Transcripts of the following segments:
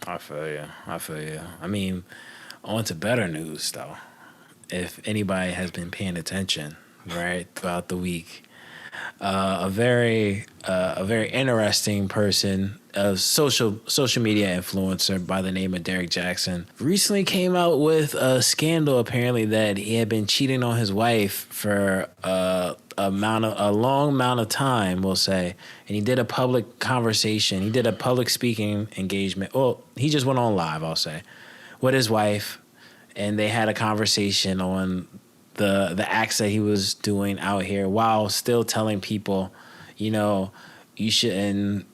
I feel you. I feel you. I mean, on to better news though. If anybody has been paying attention, right, throughout the week, a very interesting person, a social media influencer by the name of Derrick Jaxn, recently came out with a scandal. Apparently, that he had been cheating on his wife for a long amount of time, we'll say. And he did a public conversation. He did a public speaking engagement. Well, he just went on live, I'll say, with his wife, and they had a conversation on the acts that he was doing out here while still telling people, you know, you shouldn't,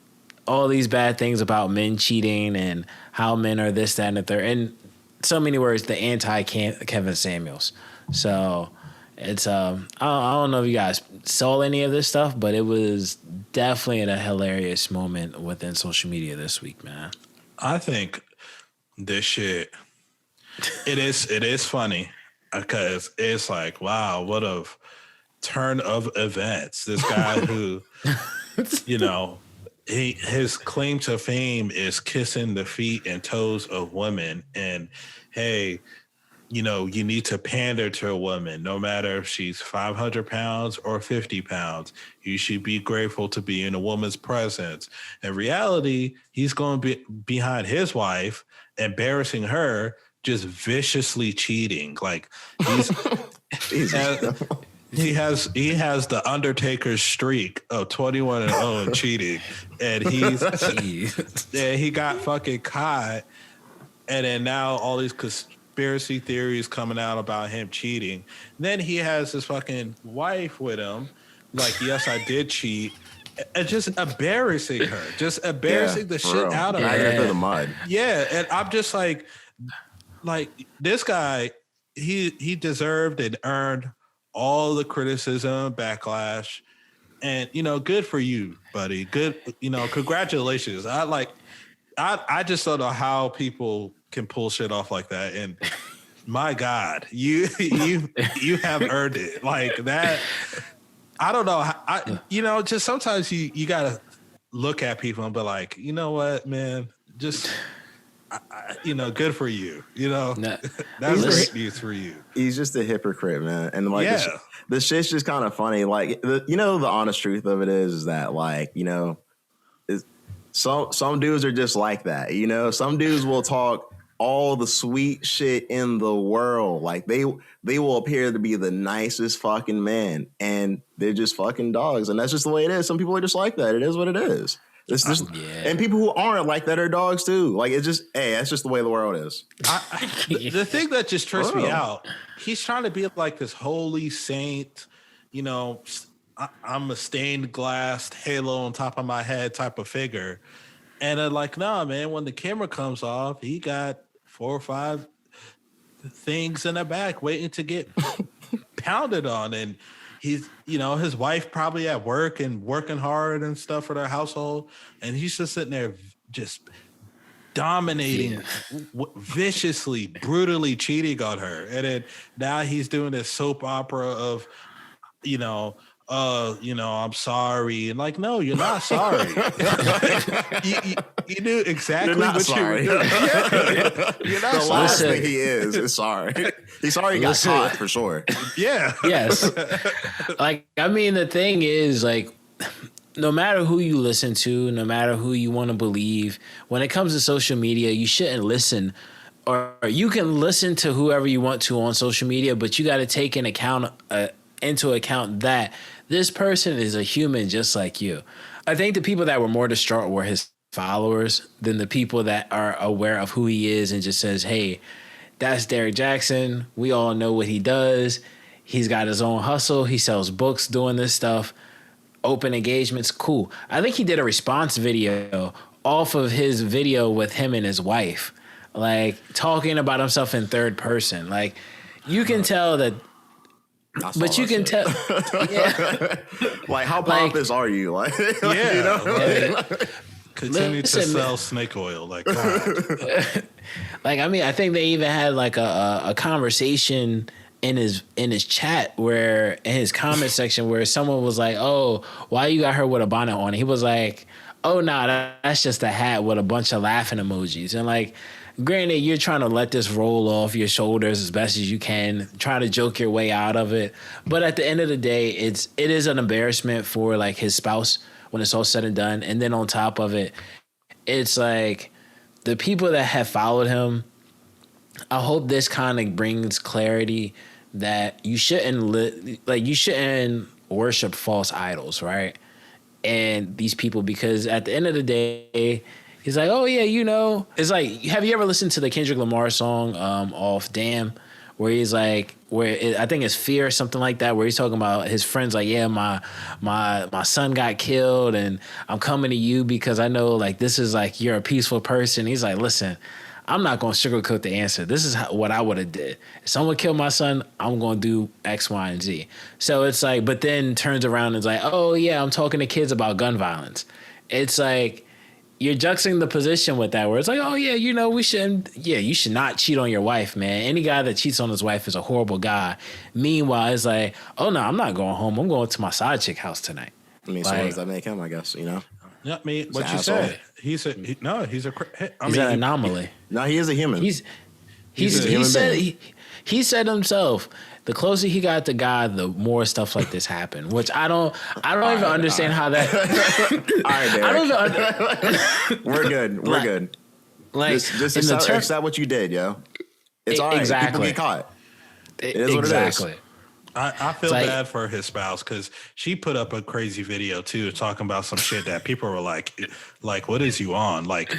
all these bad things about men cheating and how men are this, that, and the third. In so many words, the anti Kevin Samuels. So it's I don't know if you guys saw any of this stuff, but it was definitely a hilarious moment within social media this week, man. I think this shit, it is funny because it's like, wow, what a turn of events. This guy who, you know, his claim to fame is kissing the feet and toes of women. And hey, you know, you need to pander to a woman, no matter if she's 500 pounds or 50 pounds. You should be grateful to be in a woman's presence. In reality, he's going to be behind his wife, embarrassing her, just viciously cheating. Like he's he has the Undertaker's streak of 21-0 and cheating, and he got fucking caught, and then now all these conspiracy theories coming out about him cheating. And then he has his fucking wife with him, like, yes, I did cheat. And just embarrassing her, just embarrassing the shit out of her. Into the mud. Yeah, and I'm just like this guy, he deserved and earned all the criticism, backlash, and you know, good for you, buddy. Good, you know, congratulations. I just don't know how people can pull shit off like that. And my God, you have earned it like that. I don't know. You know, just sometimes you gotta look at people and be like, you know what, man, just. You know, good for you. You know, that's great news for you. He's just a hypocrite, man. And like, the shit's just kind of funny. Like, you know, the honest truth of it is that, like, you know, some dudes are just like that. You know, some dudes will talk all the sweet shit in the world. Like, they will appear to be the nicest fucking man, and they're just fucking dogs. And that's just the way it is. Some people are just like that. It is what it is. It's just, and people who aren't like that are dogs too. Like, it's just, hey, that's just the way the world is. The thing that just trips me out, he's trying to be like this holy saint, you know, I'm a stained glass halo on top of my head type of figure. And they're like, nah, man, when the camera comes off, he got 4 or 5 things in the back waiting to get pounded on. And he's, you know, his wife probably at work and working hard and stuff for their household. And he's just sitting there just dominating, viciously, brutally cheating on her. And then now he's doing this soap opera of, you know, I'm sorry. And like, no, you're not sorry. you knew exactly what you were doing. Yeah. You're not the sorry. last thing he is sorry. He's sorry he got caught for sure. Yeah. Yes. Like, I mean, the thing is, like, no matter who you listen to, no matter who you want to believe, when it comes to social media, you shouldn't listen. Or you can listen to whoever you want to on social media, but you got to take into account that this person is a human just like you. I think the people that were more distraught were his followers than the people that are aware of who he is and just says, hey, that's Derrick Jaxn. We all know what he does. He's got his own hustle. He sells books doing this stuff. Open engagements, cool. I think he did a response video off of his video with him and his wife, like talking about himself in third person. Like, you can tell that. But you can tell, like, how pompous are you? Like, yeah, you know? like, continue to sell snake oil, like, God. Like, I mean, I think they even had like a conversation in his chat where in his comment section where someone was like, "Oh, why you got her with a bonnet on?" He was like, oh no, that's just a hat with a bunch of laughing emojis. And like, granted, you're trying to let this roll off your shoulders as best as you can, try to joke your way out of it. But at the end of the day, it is an embarrassment for like his spouse when it's all said and done. And then on top of it, it's like the people that have followed him, I hope this kind of brings clarity that you shouldn't you shouldn't worship false idols, right? And these people, because at the end of the day, he's like, oh yeah, you know, it's like, have you ever listened to the Kendrick Lamar song off Damn, where he's like, I think it's Fear or something like that, where he's talking about his friends like, yeah, my son got killed and I'm coming to you because I know like this is like, you're a peaceful person. He's like, listen, I'm not going to sugarcoat the answer. This is what I would have did. If someone killed my son, I'm going to do X, Y, and Z. So it's like, but then turns around and is like, oh yeah, I'm talking to kids about gun violence. It's like, you're juxtaposing the position with that where it's like, oh yeah, you know, you should not cheat on your wife, man. Any guy that cheats on his wife is a horrible guy. Meanwhile, it's like, oh no, I'm not going home. I'm going to my side chick house tonight. I mean, so what does that make him, I guess, you know? Yeah, I mean, what you said. He's an anomaly. No, he is a human. He said himself, the closer he got to God, the more stuff like this happened. Which I don't even understand how that. All right, Derek. I don't even. We're good. Like, just accept what you did, yo. It's all right. Exactly. People get caught. It is what it is. I feel bad for his spouse because she put up a crazy video too, talking about some shit that people were like, what is you on? Like,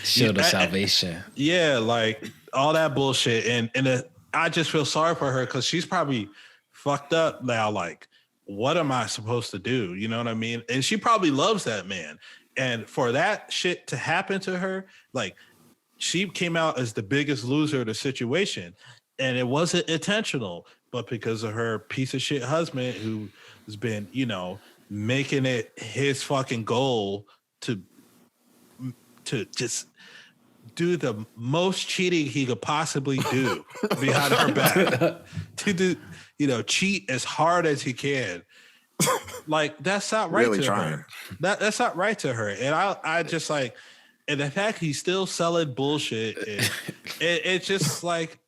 shield of salvation. Yeah, like all that bullshit, and I just feel sorry for her because she's probably fucked up now. Like, what am I supposed to do? You know what I mean? And she probably loves that man, and for that shit to happen to her, like, she came out as the biggest loser of the situation, and it wasn't intentional. But because of her piece of shit husband who has been, you know, making it his fucking goal to just do the most cheating he could possibly do behind her back, to do, you know, cheat as hard as he can. Like, that's not right really to her. That's not right to her. And I just like, and the fact he's still selling bullshit, it's just like,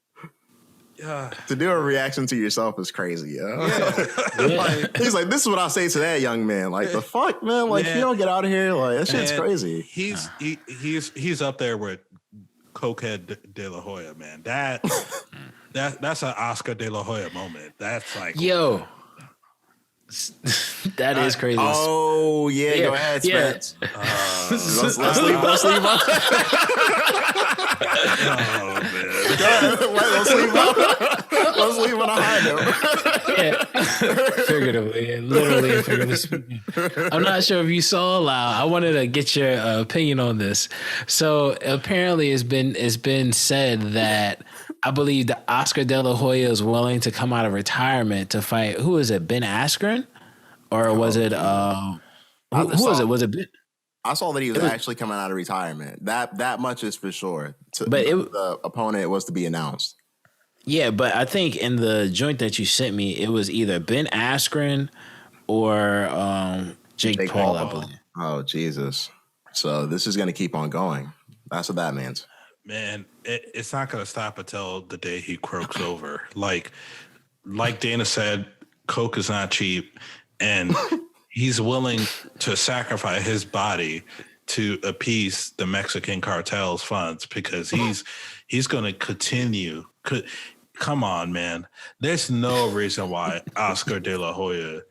to do a reaction to yourself is crazy, yo. Yeah. Like, he's like, this is what I say to that young man. Like, the fuck, man? Like, if you don't get out of here, like, that shit's crazy. He's up there with Cokehead De La Hoya, man. That's an Oscar De La Hoya moment. That's like, yo. That is crazy. Oh yeah, go ahead, Spence. Let's leave. Oh man. Let's leave on a high note. Figuratively, literally and figuratively speaking. I'm not sure if you saw I wanted to get your opinion on this. So apparently it's been said that I believe that Oscar De La Hoya is willing to come out of retirement to fight. Who is it? Ben Askren? Or was it who was it? Was it Ben? I saw that he was actually coming out of retirement. That much is for sure. But the opponent was to be announced. Yeah, but I think in the joint that you sent me, it was either Ben Askren or Jake Paul, I believe. Oh, Jesus. So this is going to keep on going. That's what that means. Man, it's not going to stop until the day he croaks over. Like Dana said, Coke is not cheap, and he's willing to sacrifice his body to appease the Mexican cartel's funds because he's going to continue. Come on, man. There's no reason why Oscar De La Hoya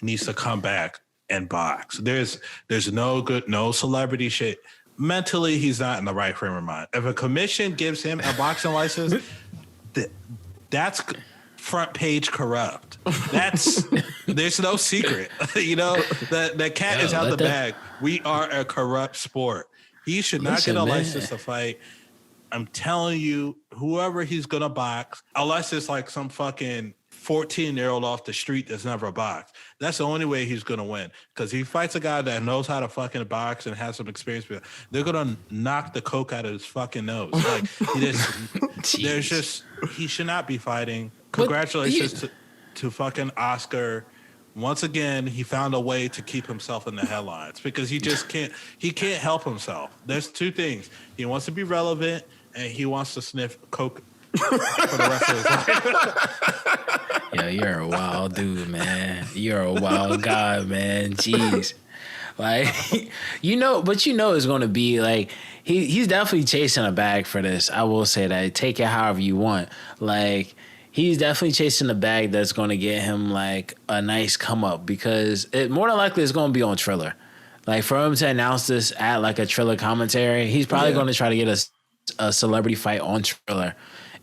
needs to come back and box. There's no celebrity shit. Mentally, he's not in the right frame of mind. If a commission gives him a boxing license, that's front page corrupt. There's no secret. You know, the cat is out the bag. We are a corrupt sport. He should not get a license to fight. I'm telling you, whoever he's gonna box, unless it's like some fucking 14-year-old off the street that's never boxed, that's the only way he's gonna win. Because he fights a guy that knows how to fucking box and has some experience with it. They're gonna knock the coke out of his fucking nose. Like he should not be fighting. Congratulations to fucking Oscar. once again, he found a way to keep himself in the headlines because he just can't. He can't help himself. There's two things: he wants to be relevant, and he wants to sniff coke for the rest of his life. Yo, you're a wild dude, man. You're a wild guy, man. Jeez. Like, but it's going to be like, he's definitely chasing a bag for this. I will say that. Take it however you want. Like, he's definitely chasing a bag that's going to get him like a nice come up because it more than likely it's going to be on Triller. Like, for him to announce this at like a Triller commentary, he's probably going to try to get a celebrity fight on Triller.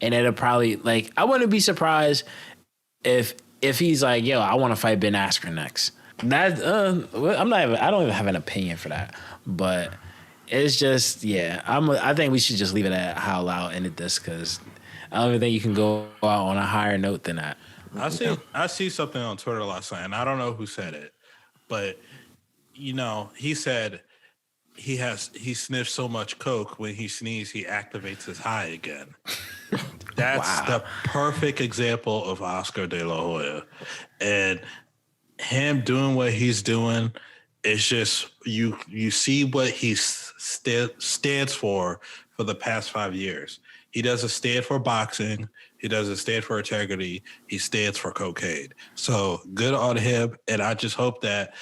And it'll probably, like, I wouldn't be surprised if he's like, yo, I want to fight Ben Askren next. That I don't even have an opinion for that, but it's just I think we should just leave it at how loud ended this because I don't even think you can go out on a higher note than that. I see something on Twitter last night, and I don't know who said it, but he said he sniffs so much coke when he sneezes he activates his high again. That's the perfect example of Oscar De La Hoya, and him doing what he's doing is just you see what he stands for the past 5 years. He doesn't stand for boxing. He doesn't stand for integrity. He stands for cocaine. So good on him, and I just hope that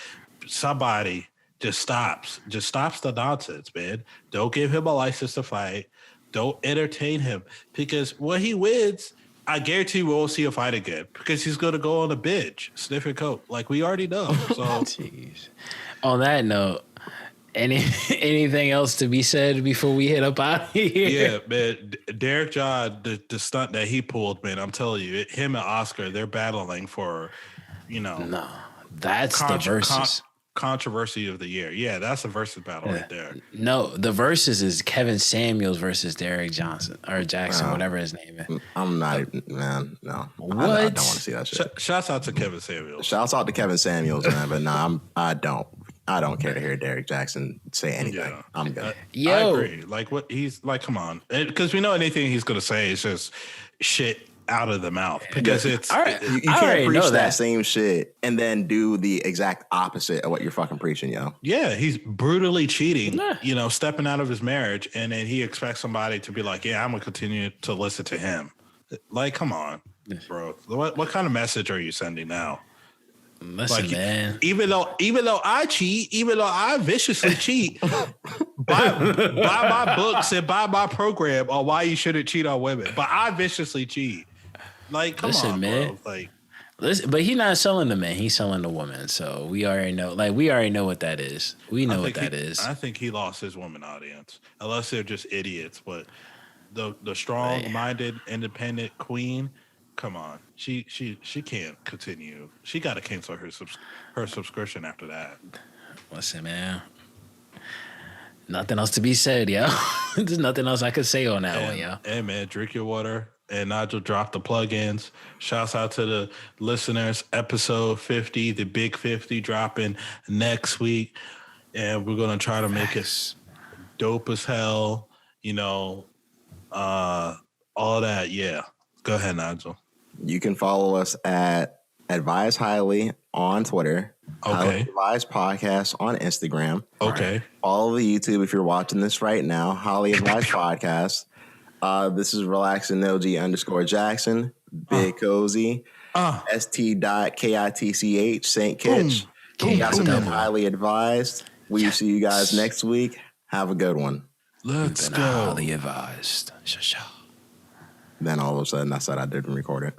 somebody just stops the nonsense, man. Don't give him a license to fight. Don't entertain him because when he wins, I guarantee we won't see a fight again because he's going to go on a binge, sniffing coke, like we already know. So, jeez. On that note, anything else to be said before we hit up out of here? Yeah, man. Derrick Jaxn, the stunt that he pulled, man, I'm telling you, him and Oscar, they're battling for, No, that's the versus. Controversy of the year. Yeah, that's a versus battle right there. No, the versus is Kevin Samuels versus Derrick Jaxn, whatever his name is. I'm not, man. No, what? I don't want to see that shit. Shouts out to Kevin Samuels. Shouts out to Kevin Samuels, man. But no, I don't care to hear Derrick Jaxn say anything. Yeah. I'm good. I agree. Like what he's like, come on, because we know anything he's gonna say is just shit out of the mouth because it's all right. You can't preach that same shit and then do the exact opposite of what you're fucking preaching, yo. Yeah, he's brutally cheating, stepping out of his marriage, and then he expects somebody to be like, yeah, I'm gonna continue to listen to him. Like, come on, bro. What kind of message are you sending now? Listen, like, man. Even though I cheat, even though I viciously cheat, buy my books and buy my program on why you shouldn't cheat on women. But I viciously cheat. Like, come on, man. Bro. Like, listen, but he's not selling the man; he's selling the woman. So we already know. Like, we already know what that is. We know what that is. I think he lost his woman audience, unless they're just idiots. But the strong-minded, independent queen. Come on, she can't continue. She got to cancel her subscription after that. Listen, man. Nothing else to be said, yo. There's nothing else I could say on that one, yo. Hey, man, drink your water. And Nigel dropped the plugins. Shouts out to the listeners. Episode 50, the big 50, dropping next week. And we're going to try to make it dope as hell. All that. Yeah. Go ahead, Nigel. You can follow us at Advise Highly on Twitter. Okay. Advise Podcast on Instagram. Okay. Right. Follow the YouTube if you're watching this right now. Highly Advise Podcast. This is relaxingLG_Jackson. Big Cozy. ST.KITCH. St. Kitch. Highly advised. We will see you guys next week. Have a good one. Let's go. Highly advised. Then all of a sudden I said I didn't record it.